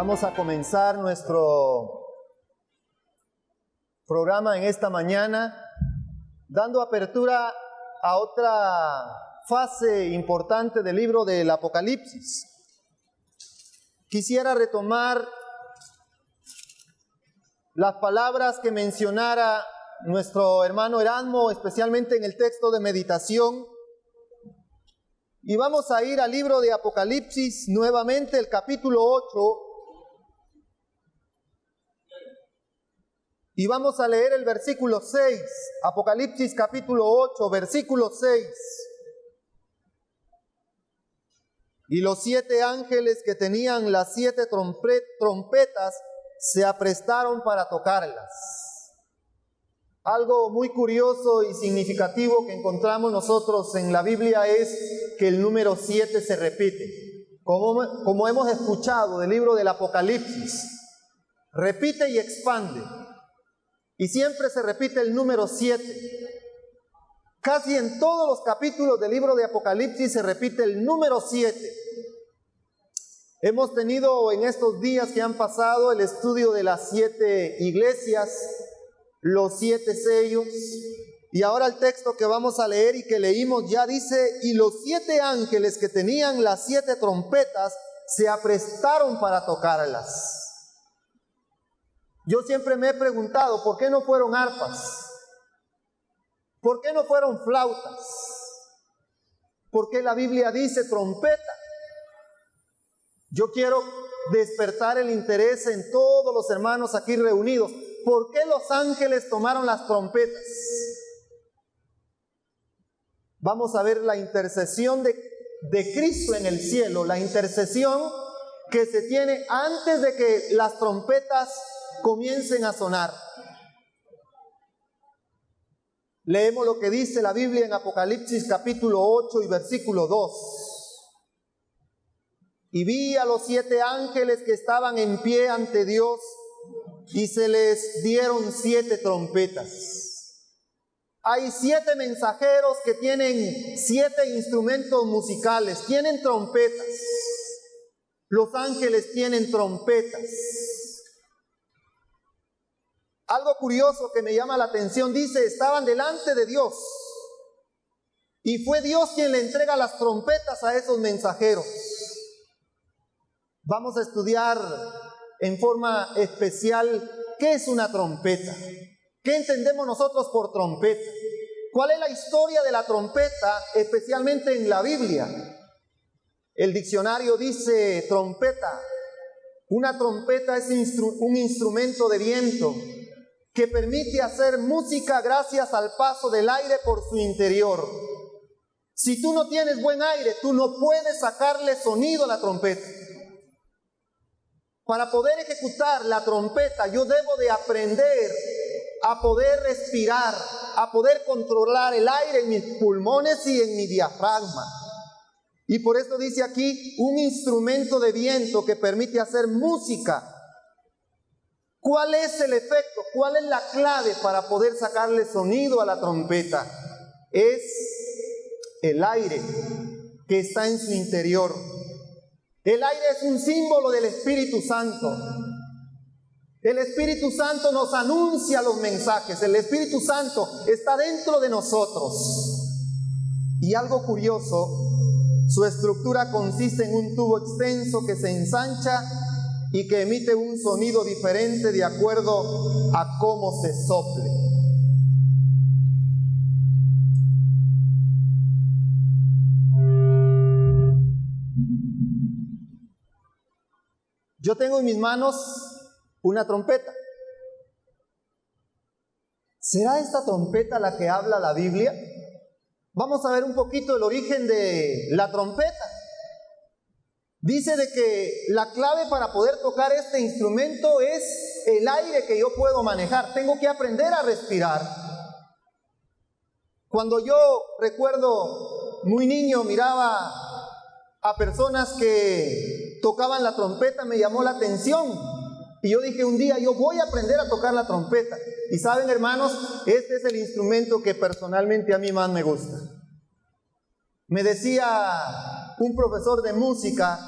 Vamos a comenzar nuestro programa en esta mañana dando apertura a otra fase importante del libro del Apocalipsis. Quisiera retomar las palabras que mencionara nuestro hermano Erasmo, especialmente en el texto de meditación. Y vamos a ir al libro de Apocalipsis nuevamente, el capítulo 8. Y vamos a leer el versículo 6. Apocalipsis capítulo 8, versículo 6. Y los 7 ángeles que tenían las 7 trompetas se aprestaron para tocarlas. Algo muy curioso y significativo que encontramos nosotros en la Biblia es que el número 7 se repite. Como hemos escuchado del libro del Apocalipsis, repite y expande. Y siempre se repite el número 7. Casi en todos los capítulos del libro de Apocalipsis se repite el número 7. Hemos tenido en estos días que han pasado el estudio de las 7 iglesias, los 7 sellos, y ahora el texto que vamos a leer y que leímos ya dice: y los 7 ángeles que tenían las 7 trompetas se aprestaron para tocarlas. Yo siempre me he preguntado, ¿por qué no fueron arpas? ¿Por qué no fueron flautas? ¿Por qué la Biblia dice trompeta? Yo quiero despertar el interés en todos los hermanos aquí reunidos. ¿Por qué los ángeles tomaron las trompetas? Vamos a ver la intercesión de Cristo en el cielo, la intercesión que se tiene antes de que las trompetas comiencen a sonar. Leemos lo que dice la Biblia en Apocalipsis capítulo 8 y versículo 2. Y vi a los 7 ángeles que estaban en pie ante Dios, y se les dieron 7 trompetas. Hay 7 mensajeros que tienen 7 instrumentos musicales, tienen trompetas. Los ángeles tienen trompetas. Algo curioso que me llama la atención, dice, estaban delante de Dios. Y fue Dios quien le entrega las trompetas a esos mensajeros. Vamos a estudiar en forma especial qué es una trompeta. ¿Qué entendemos nosotros por trompeta? ¿Cuál es la historia de la trompeta, especialmente en la Biblia? El diccionario dice trompeta. Una trompeta es un instrumento de viento que permite hacer música gracias al paso del aire por su interior. Si tú no tienes buen aire, tú no puedes sacarle sonido a la trompeta. Para poder ejecutar la trompeta, yo debo de aprender a poder respirar, a poder controlar el aire en mis pulmones y en mi diafragma. Y por eso dice aquí, un instrumento de viento que permite hacer música. ¿Cuál es el efecto? ¿Cuál es la clave para poder sacarle sonido a la trompeta? Es el aire que está en su interior. El aire es un símbolo del Espíritu Santo. El Espíritu Santo nos anuncia los mensajes. El Espíritu Santo está dentro de nosotros. Y algo curioso, su estructura consiste en un tubo extenso que se ensancha y que emite un sonido diferente de acuerdo a cómo se sople. Yo tengo en mis manos una trompeta. ¿Será esta trompeta la que habla la Biblia? Vamos a ver un poquito el origen de la trompeta. Dice de que la clave para poder tocar este instrumento es el aire que yo puedo manejar. Tengo que aprender a respirar. Cuando yo recuerdo muy niño, miraba a personas que tocaban la trompeta, me llamó la atención. Y yo dije, un día yo voy a aprender a tocar la trompeta. Y saben, hermanos, este es el instrumento que personalmente a mí más me gusta. Me decía un profesor de música,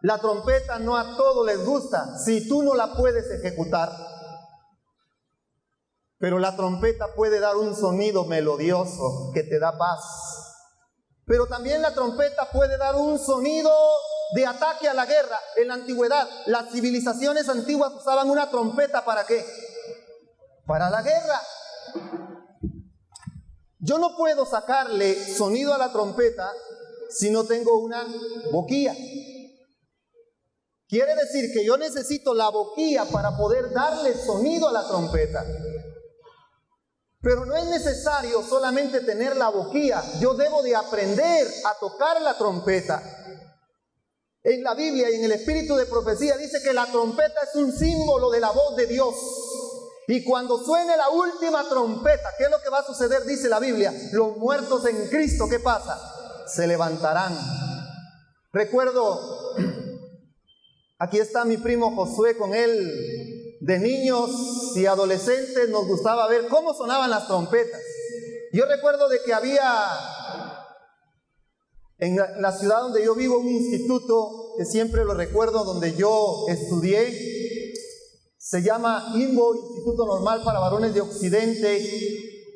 La trompeta no a todos les gusta si tú no la puedes ejecutar. Pero la trompeta puede dar un sonido melodioso que te da paz. Pero también la trompeta puede dar un sonido de ataque a la guerra. En la antigüedad, las civilizaciones antiguas usaban una trompeta ¿para qué? Para la guerra. Yo no puedo sacarle sonido a la trompeta si no tengo una boquilla. Quiere decir que yo necesito la boquilla para poder darle sonido a la trompeta. Pero no es necesario solamente tener la boquilla. Yo debo de aprender a tocar la trompeta. En la Biblia y en el espíritu de profecía dice que la trompeta es un símbolo de la voz de Dios. Y cuando suene la última trompeta, ¿qué es lo que va a suceder? Dice la Biblia, los muertos en Cristo, ¿qué pasa? Se levantarán. Recuerdo, aquí está mi primo Josué, con él de niños y adolescentes nos gustaba ver cómo sonaban las trompetas. Yo recuerdo de que había en la ciudad donde yo vivo un instituto, que siempre lo recuerdo, donde yo estudié. Se llama INVO, Instituto Normal para Varones de Occidente,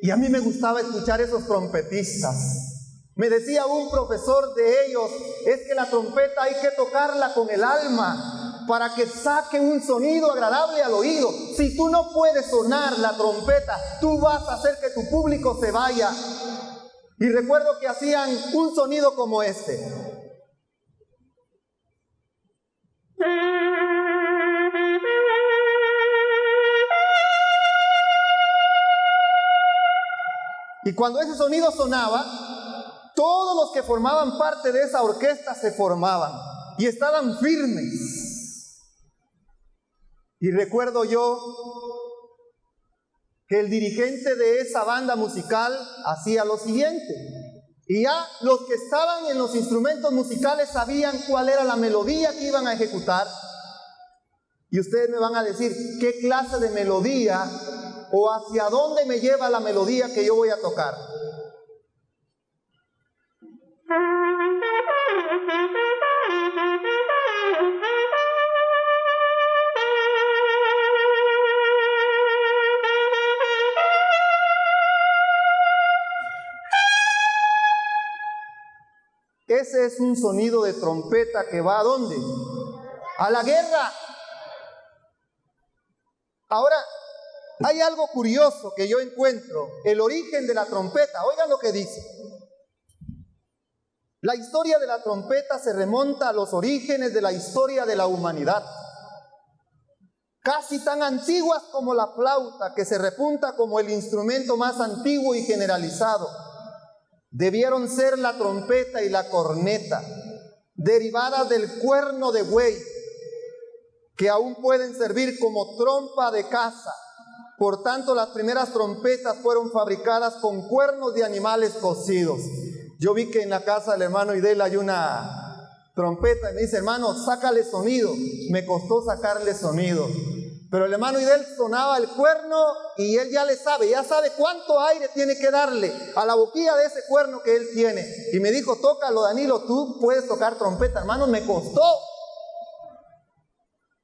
y a mí me gustaba escuchar esos trompetistas. Me decía un profesor de ellos, es que la trompeta hay que tocarla con el alma para que saque un sonido agradable al oído. Si tú no puedes sonar la trompeta, tú vas a hacer que tu público se vaya. Y recuerdo que hacían un sonido como este. Y cuando ese sonido sonaba, todos los que formaban parte de esa orquesta se formaban y estaban firmes. Y recuerdo yo que el dirigente de esa banda musical hacía lo siguiente. Y ya los que estaban en los instrumentos musicales sabían cuál era la melodía que iban a ejecutar. Y ustedes me van a decir qué clase de melodía o hacia dónde me lleva la melodía que yo voy a tocar. Ese es un sonido de trompeta que va ¿a dónde? A la guerra. Ahora, hay algo curioso que yo encuentro, el origen de la trompeta. Oigan lo que dice. La historia de la trompeta se remonta a los orígenes de la historia de la humanidad. Casi tan antiguas como la flauta, que se repunta como el instrumento más antiguo y generalizado. Debieron ser la trompeta y la corneta, derivadas del cuerno de buey, que aún pueden servir como trompa de caza. Por tanto, las primeras trompetas fueron fabricadas con cuernos de animales cocidos. Yo vi que en la casa del hermano Idel hay una trompeta y me dice, hermano, sácale sonido. Me costó sacarle sonido. Pero el hermano Idel sonaba el cuerno y él ya sabe cuánto aire tiene que darle a la boquilla de ese cuerno que él tiene. Y me dijo, tócalo Danilo, tú puedes tocar trompeta. Hermano, me costó.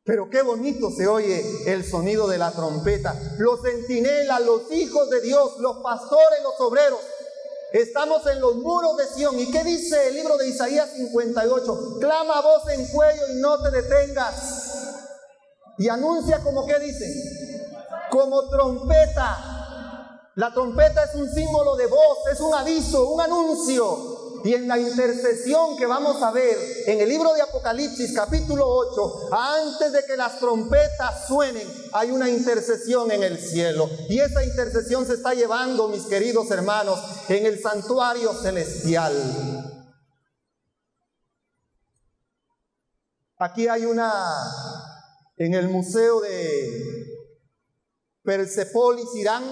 Pero qué bonito se oye el sonido de la trompeta. Los centinelas, los hijos de Dios, los pastores, los obreros. Estamos en los muros de Sión. ¿Y qué dice el libro de Isaías 58? Clama a voz en cuello y no te detengas. Y anuncia como que dice, como trompeta. La trompeta es un símbolo de voz, es un aviso, un anuncio. Y en la intercesión que vamos a ver en el libro de Apocalipsis capítulo 8, antes de que las trompetas suenen, hay una intercesión en el cielo. Y esa intercesión se está llevando, mis queridos hermanos, en el santuario celestial. Aquí hay en el museo de Persepolis, Irán,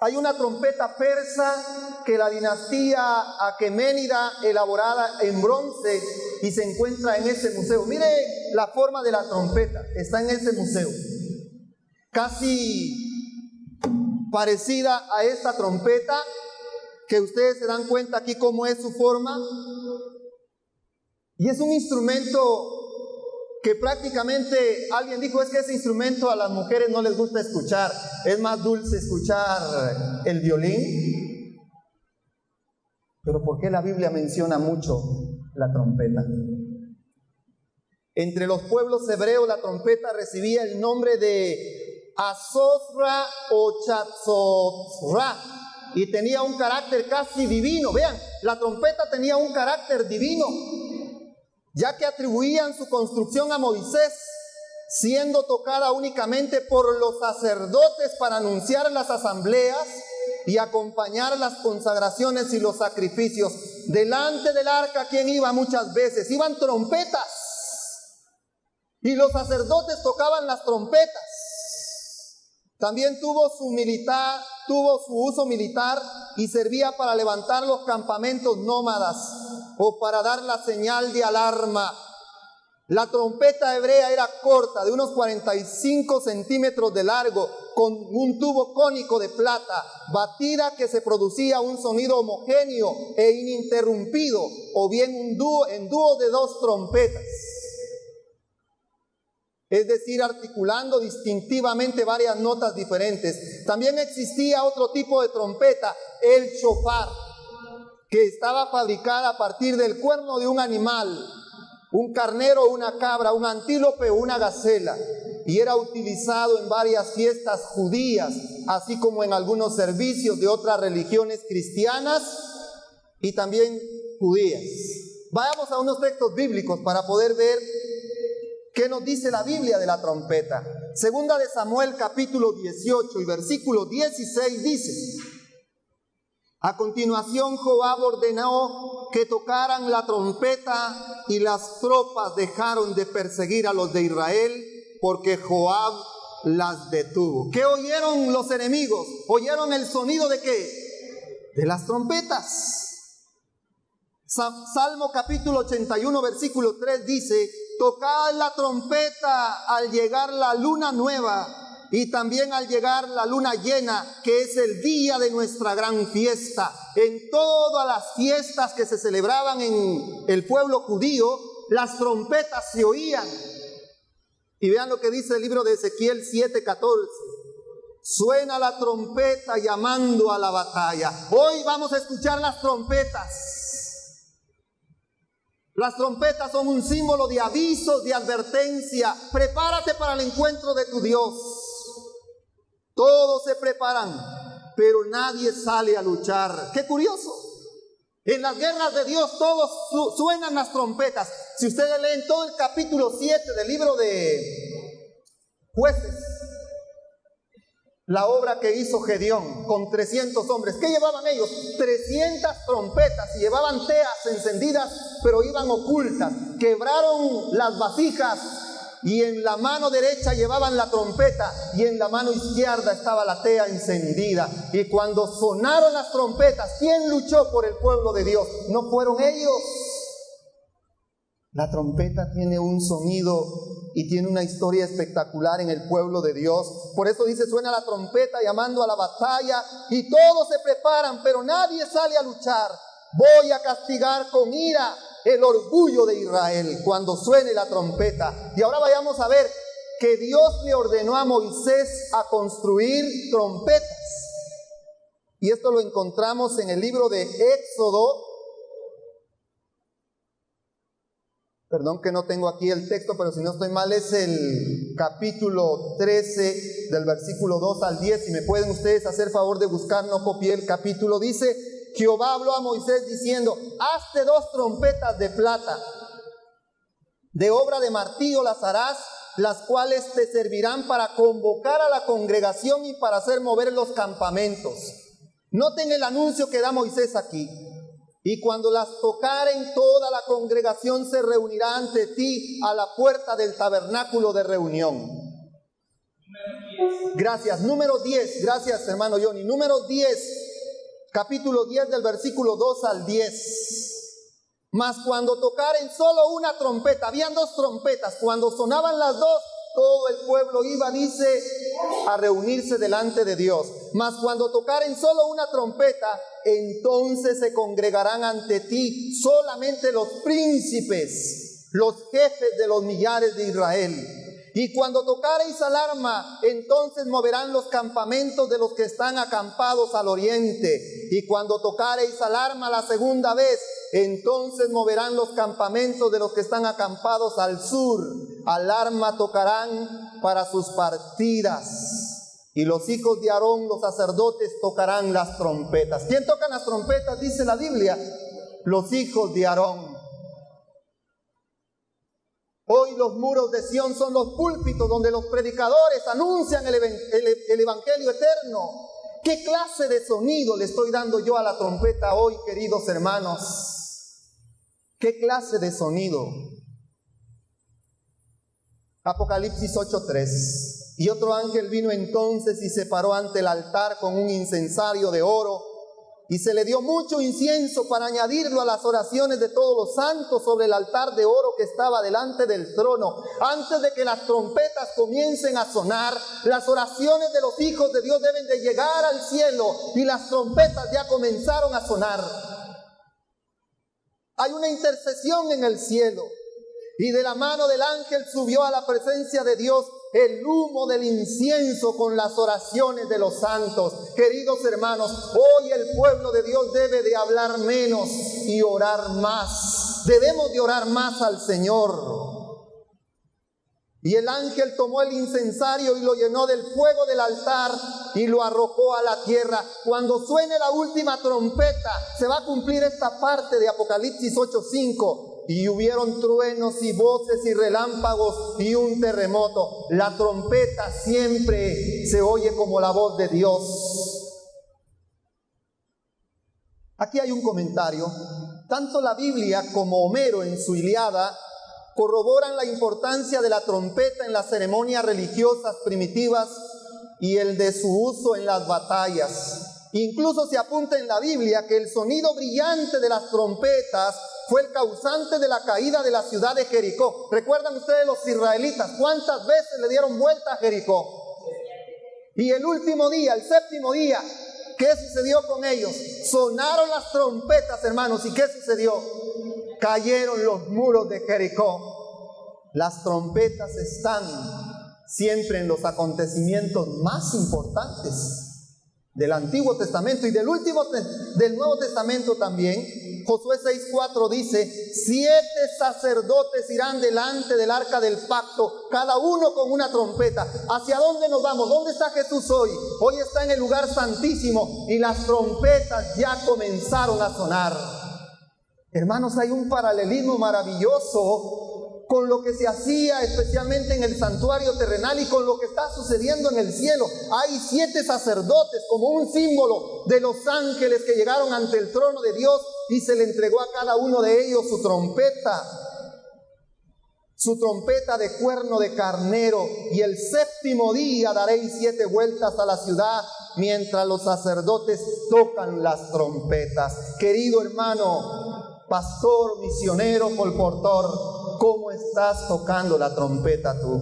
hay una trompeta persa que la dinastía aqueménida elaborada en bronce y se encuentra en ese museo. Mire la forma de la trompeta, está en ese museo. Casi parecida a esta trompeta, que ustedes se dan cuenta aquí cómo es su forma. Y es un instrumento que prácticamente alguien dijo, es que ese instrumento a las mujeres no les gusta escuchar, es más dulce escuchar el violín. Pero ¿por qué la Biblia menciona mucho la trompeta? Entre los pueblos hebreos la trompeta recibía el nombre de Azozra o Chatzozra y tenía un carácter casi divino. Vean, la trompeta tenía un carácter divino, ya que atribuían su construcción a Moisés, siendo tocada únicamente por los sacerdotes para anunciar las asambleas y acompañar las consagraciones y los sacrificios. Delante del arca, ¿quién iba muchas veces? Iban trompetas, y los sacerdotes tocaban las trompetas. También tuvo su uso militar y servía para levantar los campamentos nómadas o para dar la señal de alarma. La trompeta hebrea era corta, de unos 45 centímetros de largo, con un tubo cónico de plata, batida, que se producía un sonido homogéneo e ininterrumpido, o bien en dúo de 2 trompetas. Es decir, articulando distintivamente varias notas diferentes. También existía otro tipo de trompeta, el shofar, que estaba fabricada a partir del cuerno de un animal, un carnero o una cabra, un antílope o una gacela, y era utilizado en varias fiestas judías, así como en algunos servicios de otras religiones cristianas y también judías. Vayamos a unos textos bíblicos para poder ver ¿qué nos dice la Biblia de la trompeta? Segunda de Samuel capítulo 18 y versículo 16 dice: a continuación Joab ordenó que tocaran la trompeta y las tropas dejaron de perseguir a los de Israel porque Joab las detuvo. ¿Qué oyeron los enemigos? ¿Oyeron el sonido de qué? De las trompetas. Salmo capítulo 81 versículo 3 dice: tocad la trompeta al llegar la luna nueva y también al llegar la luna llena, que es el día de nuestra gran fiesta. En todas las fiestas que se celebraban en el pueblo judío, las trompetas se oían. Y vean lo que dice el libro de Ezequiel 7:14. Suena la trompeta llamando a la batalla. Hoy vamos a escuchar las trompetas. Las trompetas son un símbolo de avisos, de advertencia. Prepárate para el encuentro de tu Dios. Todos se preparan, pero nadie sale a luchar. ¡Qué curioso! En las guerras de Dios todos suenan las trompetas. Si ustedes leen todo el capítulo 7 del libro de Jueces, la obra que hizo Gedeón con 300 hombres. ¿Qué llevaban ellos? 300 trompetas, y llevaban teas encendidas, pero iban ocultas. Quebraron las vasijas y en la mano derecha llevaban la trompeta y en la mano izquierda estaba la tea encendida. Y cuando sonaron las trompetas, ¿quién luchó por el pueblo de Dios? No fueron ellos. La trompeta tiene un sonido y tiene una historia espectacular en el pueblo de Dios. Por eso dice: suena la trompeta llamando a la batalla y todos se preparan, pero nadie sale a luchar. Voy a castigar con ira el orgullo de Israel cuando suene la trompeta. Y ahora vayamos a ver que Dios le ordenó a Moisés a construir trompetas. Y esto lo encontramos en el libro de Éxodo. Perdón que no tengo aquí el texto, pero si no estoy mal es el capítulo 13 del versículo 2 al 10. Si me pueden ustedes hacer favor de buscar, no copié el capítulo. Dice: Jehová habló a Moisés diciendo: hazte 2 trompetas de plata, de obra de martillo las harás, las cuales te servirán para convocar a la congregación y para hacer mover los campamentos. Noten el anuncio que da Moisés aquí. Y cuando las tocaren, toda la congregación se reunirá ante ti a la puerta del tabernáculo de reunión. Gracias. Número 10. Gracias, hermano Johnny. Número 10. Capítulo 10 del versículo 2 al 10. Mas cuando tocaren solo una trompeta, habían 2 trompetas, cuando sonaban las 2, todo el pueblo iba, dice, a reunirse delante de Dios. Mas cuando tocaren solo una trompeta, entonces se congregarán ante ti solamente los príncipes, los jefes de los millares de Israel. Y cuando tocareis alarma, entonces moverán los campamentos de los que están acampados al oriente. Y cuando tocareis alarma la segunda vez, entonces moverán los campamentos de los que están acampados al sur. Alarma tocarán para sus partidas. Y los hijos de Aarón, los sacerdotes, tocarán las trompetas. ¿Quién toca las trompetas? Dice la Biblia. Los hijos de Aarón. Hoy los muros de Sión son los púlpitos donde los predicadores anuncian el evangelio eterno. ¿Qué clase de sonido le estoy dando yo a la trompeta hoy, queridos hermanos? ¿Qué clase de sonido? Apocalipsis 8:3. Y otro ángel vino entonces y se paró ante el altar con un incensario de oro, y se le dio mucho incienso para añadirlo a las oraciones de todos los santos sobre el altar de oro que estaba delante del trono. Antes de que las trompetas comiencen a sonar, las oraciones de los hijos de Dios deben de llegar al cielo, y las trompetas ya comenzaron a sonar. Hay una intercesión en el cielo, y de la mano del ángel subió a la presencia de Dios el humo del incienso con las oraciones de los santos. Queridos hermanos, hoy el pueblo de Dios debe de hablar menos y orar más. Debemos de orar más al Señor. Y el ángel tomó el incensario y lo llenó del fuego del altar y lo arrojó a la tierra. Cuando suene la última trompeta, se va a cumplir esta parte de Apocalipsis 8:5. Y hubieron truenos y voces y relámpagos y un terremoto. La trompeta siempre se oye como la voz de Dios. Aquí hay un comentario. Tanto la Biblia como Homero en su Ilíada corroboran la importancia de la trompeta en las ceremonias religiosas primitivas y el de su uso en las batallas. Incluso se apunta en la Biblia que el sonido brillante de las trompetas fue el causante de la caída de la ciudad de Jericó. ¿Recuerdan ustedes los israelitas cuántas veces le dieron vuelta a Jericó? Y el último día, el séptimo día, ¿qué sucedió con ellos? Sonaron las trompetas, hermanos, ¿y qué sucedió? Cayeron los muros de Jericó. Las trompetas están siempre en los acontecimientos más importantes del Antiguo Testamento y del Nuevo Testamento también. Josué 6:4 dice: 7 sacerdotes irán delante del arca del pacto, cada uno con una trompeta. ¿Hacia dónde nos vamos? ¿Dónde está Jesús hoy? Hoy está en el lugar santísimo y las trompetas ya comenzaron a sonar. Hermanos, hay un paralelismo maravilloso con lo que se hacía especialmente en el santuario terrenal y con lo que está sucediendo en el cielo. Hay 7 sacerdotes como un símbolo de los ángeles que llegaron ante el trono de Dios y se le entregó a cada uno de ellos su trompeta de cuerno de carnero. Y el séptimo día daréis 7 vueltas a la ciudad mientras los sacerdotes tocan las trompetas. Querido hermano, pastor, misionero, colportor, ¿cómo estás tocando la trompeta tú?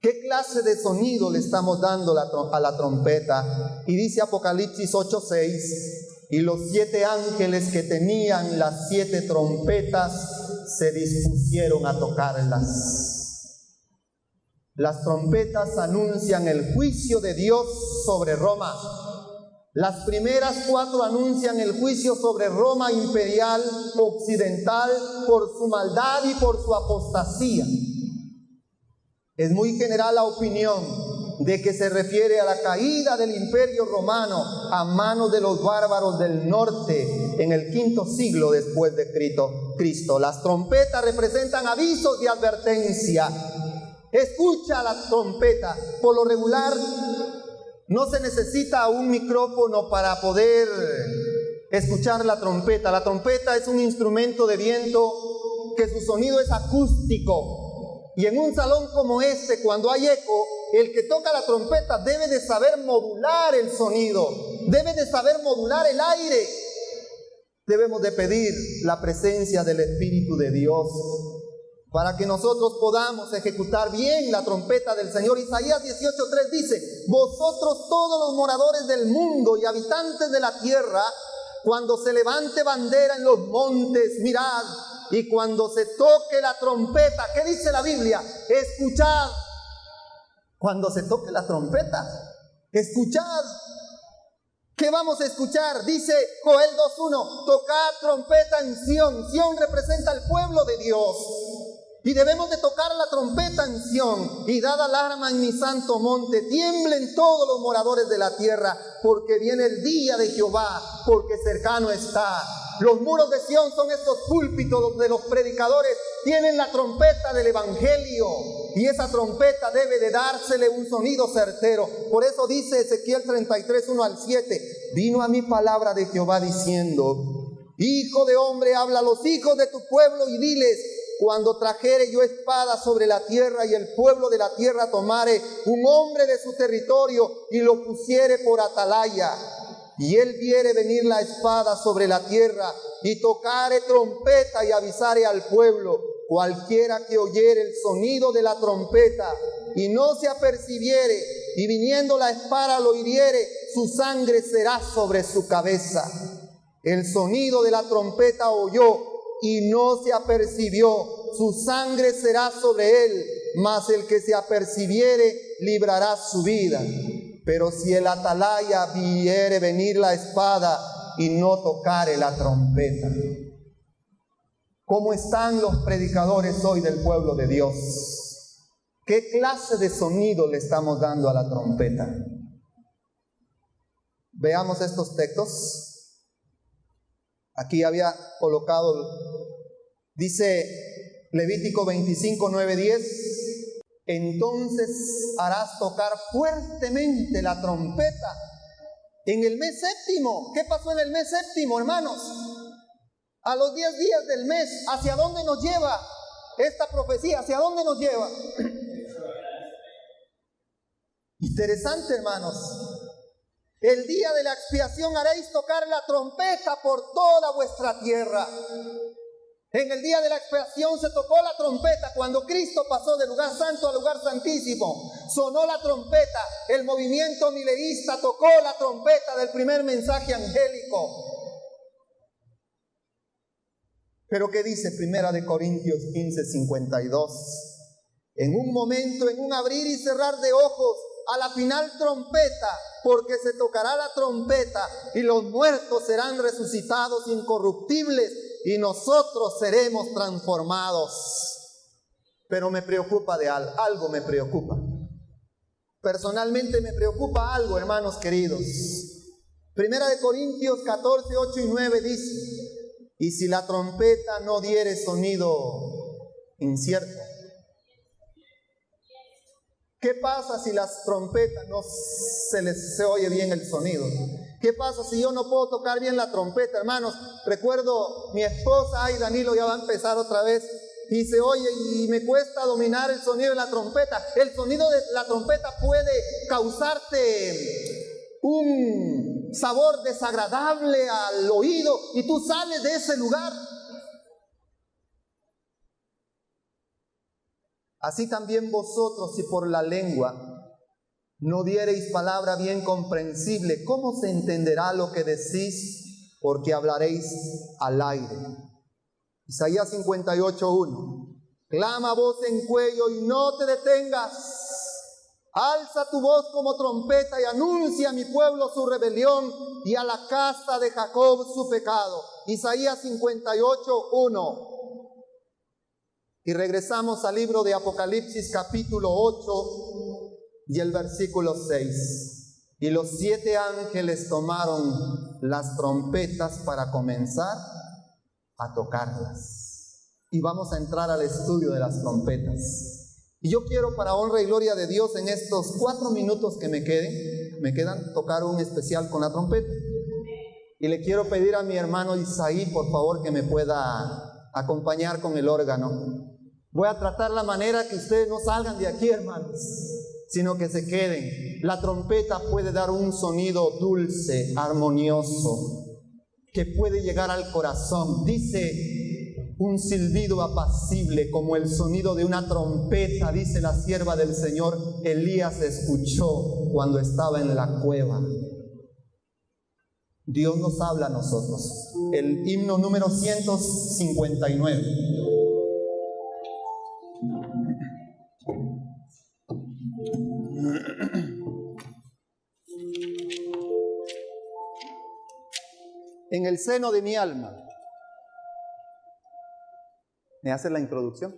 ¿Qué clase de sonido le estamos dando a la trompeta? Y dice Apocalipsis 8:6: y los 7 ángeles que tenían las 7 trompetas se dispusieron a tocarlas. Las trompetas anuncian el juicio de Dios sobre Roma. Las primeras 4 anuncian el juicio sobre Roma imperial occidental por su maldad y por su apostasía. Es muy general la opinión de que se refiere a la caída del imperio romano a manos de los bárbaros del norte en el quinto siglo después de Cristo. Las trompetas representan avisos de advertencia. Escucha la trompeta. Por lo regular, no se necesita un micrófono para poder escuchar la trompeta. La trompeta es un instrumento de viento que su sonido es acústico. Y en un salón como este, cuando hay eco, el que toca la trompeta debe de saber modular el sonido, debe de saber modular el aire. Debemos de pedir la presencia del Espíritu de Dios. para que nosotros podamos ejecutar bien la trompeta del Señor. Isaías 18:3 dice: vosotros todos los moradores del mundo y habitantes de la tierra, cuando se levante bandera en los montes, mirad, y cuando se toque la trompeta, ¿qué dice la Biblia? Escuchad. Cuando se toque la trompeta, escuchad. ¿Qué vamos a escuchar? Dice Joel 2:1, tocad trompeta en Sión. Sión representa al pueblo de Dios. Y debemos de tocar la trompeta en Sión, y dad alarma en mi santo monte, tiemblen todos los moradores de la tierra, porque viene el día de Jehová, porque cercano está. Los muros de Sión son estos púlpitos donde los predicadores tienen la trompeta del evangelio, y esa trompeta debe de dársele un sonido certero. Por eso dice Ezequiel 33:1-7, vino a mí palabra de Jehová diciendo: hijo de hombre, habla a los hijos de tu pueblo y diles: cuando trajere yo espada sobre la tierra y el pueblo de la tierra tomare un hombre de su territorio y lo pusiere por atalaya, y él viere venir la espada sobre la tierra y tocare trompeta y avisare al pueblo, cualquiera que oyere el sonido de la trompeta y no se apercibiere, y viniendo la espada lo hiriere, su sangre será sobre su cabeza. El sonido de la trompeta oyó y no se apercibió, su sangre será sobre él, mas el que se apercibiere librará su vida. Pero si el atalaya viere venir la espada y no tocare la trompeta. ¿Cómo están los predicadores hoy del pueblo de Dios? ¿Qué clase de sonido le estamos dando a la trompeta? Veamos estos textos. Aquí había colocado, dice Levítico 25:9-10, entonces harás tocar fuertemente la trompeta en el mes séptimo. ¿Qué pasó en el mes séptimo, hermanos? A los 10 días del mes, ¿hacia dónde nos lleva esta profecía? ¿Hacia dónde nos lleva? Interesante, hermanos. El día de la expiación haréis tocar la trompeta por toda vuestra tierra. En el día de la expiación se tocó la trompeta cuando Cristo pasó del lugar santo al lugar santísimo. Sonó la trompeta. El movimiento milerista tocó la trompeta del primer mensaje angélico. Pero ¿qué dice Primera de Corintios 15:52? En un momento, en un abrir y cerrar de ojos, a la final trompeta, porque se tocará la trompeta y los muertos serán resucitados incorruptibles y nosotros seremos transformados. Pero me preocupa de algo me preocupa. Personalmente me preocupa algo, hermanos queridos. Primera de Corintios 14:8-9 dice: y si la trompeta no diere sonido incierto. ¿Qué pasa si las trompetas no se oye bien el sonido? ¿Qué pasa si yo no puedo tocar bien la trompeta, hermanos? Recuerdo mi esposa, ay, Danilo ya va a empezar otra vez. Dice, oye, y me cuesta dominar el sonido de la trompeta. El sonido de la trompeta puede causarte un sabor desagradable al oído y tú sales de ese lugar. Así también vosotros, si por la lengua no diereis palabra bien comprensible, ¿cómo se entenderá lo que decís? Porque hablaréis al aire. Isaías 58:1. Clama voz en cuello y no te detengas. Alza tu voz como trompeta y anuncia a mi pueblo su rebelión y a la casa de Jacob su pecado. Isaías 58:1. Y regresamos al libro de Apocalipsis capítulo 8 y el versículo 6. Y los 7 ángeles tomaron las trompetas para comenzar a tocarlas. Y vamos a entrar al estudio de las trompetas. Y yo quiero, para honra y gloria de Dios, en estos 4 minutos que me quedan, tocar un especial con la trompeta. Y le quiero pedir a mi hermano Isaí, por favor, que me pueda acompañar con el órgano. Voy a tratar la manera que ustedes no salgan de aquí, hermanos, sino que se queden. La trompeta puede dar un sonido dulce, armonioso, que puede llegar al corazón. Dice un silbido apacible como el sonido de una trompeta, dice la sierva del Señor, Elías escuchó cuando estaba en la cueva. Dios nos habla a nosotros. El himno número 159. En el seno de mi alma. ¿Me hace la introducción?